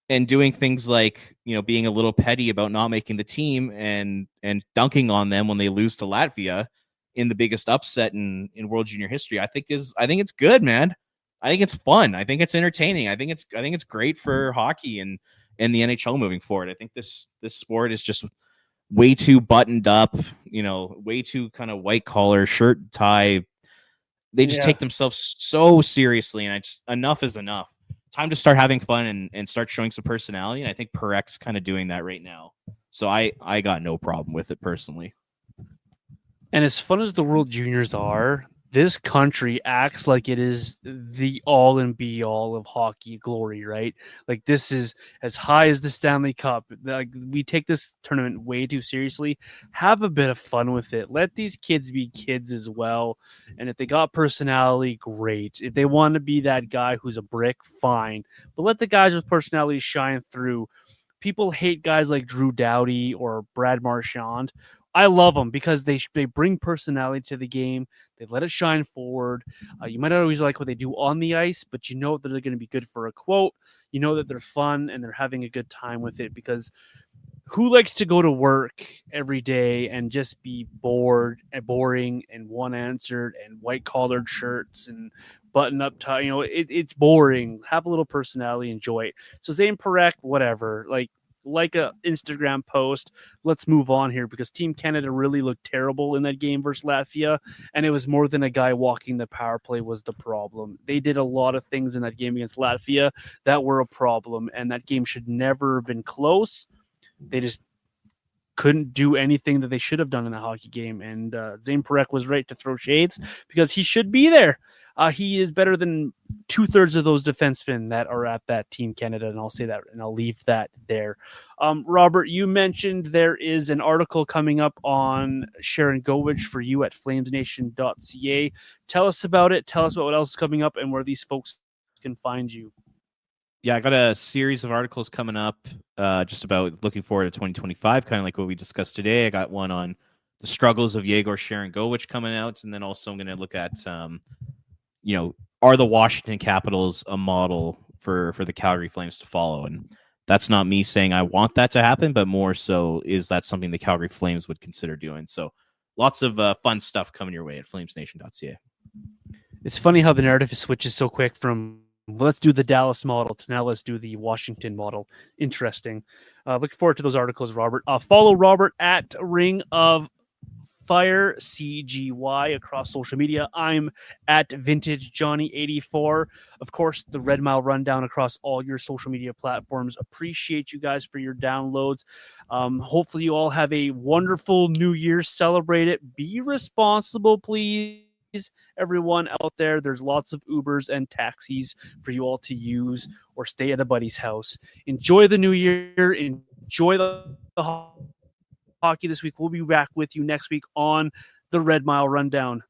S2: and doing things like, being a little petty about not making the team and dunking on them when they lose to Latvia in the biggest upset in World Junior history. I think it's good, man. I think it's fun. I think it's entertaining. I think it's great for hockey and the NHL moving forward. I think this sport is just way too buttoned up, way too kind of white collar, shirt and tie. They just take themselves so seriously, and enough is enough. Time to start having fun and start showing some personality. And I think Parek's kind of doing that right now. So I got no problem with it personally.
S1: And as fun as the World Juniors are, this country acts like it is the all and be all of hockey glory, right? Like this is as high as the Stanley Cup. Like we take this tournament way too seriously. Have a bit of fun with it. Let these kids be kids as well. And if they got personality, great. If they want to be that guy who's a brick, fine. But let the guys with personality shine through. People hate guys like Drew Doughty or Brad Marchand. I love them because they bring personality to the game. They let it shine forward. You might not always like what they do on the ice, but you know that they're going to be good for a quote. You know that they're fun and they're having a good time with it, because who likes to go to work every day and just be bored and boring and one answered and white collared shirts and button up tie? It's boring. Have a little personality, enjoy it. So Zayne Parekh, whatever, like a Instagram post. Let's move on here, because Team Canada really looked terrible in that game versus Latvia, and it was more than a guy walking the power play was the problem. They did a lot of things in that game against Latvia that were a problem, and that game should never have been close. They just couldn't do anything that they should have done in the hockey game, and Zayne Parekh was right to throw shades because he should be there. He is better than 2/3 of those defensemen that are at that Team Canada, and I'll say that, and I'll leave that there. Robert, you mentioned there is an article coming up on Sharon Govich for you at flamesnation.ca. Tell us about it. Tell us about what else is coming up and where these folks can find you.
S2: Yeah, I got a series of articles coming up just about looking forward to 2025, kind of like what we discussed today. I got one on the struggles of Yegor Sharangovich coming out, and then also I'm going to look at are the Washington Capitals a model for the Calgary Flames to follow? And that's not me saying I want that to happen, but more so, is that something the Calgary Flames would consider doing? So lots of fun stuff coming your way at flamesnation.ca.
S1: It's funny how the narrative switches so quick from let's do the Dallas model to now let's do the Washington model. Interesting. Looking forward to those articles, Robert. Follow Robert at Ring of Fire CGY across social media. I'm at Vintage Johnny 84. Of course, the Red Mile Rundown across all your social media platforms. Appreciate you guys for your downloads. Hopefully you all have a wonderful New Year. Celebrate it. Be responsible, please. Everyone out there, there's lots of Ubers and taxis for you all to use, or stay at a buddy's house. Enjoy the new year. Enjoy the hockey this week. We'll be back with you next week on the Red Mile Rundown.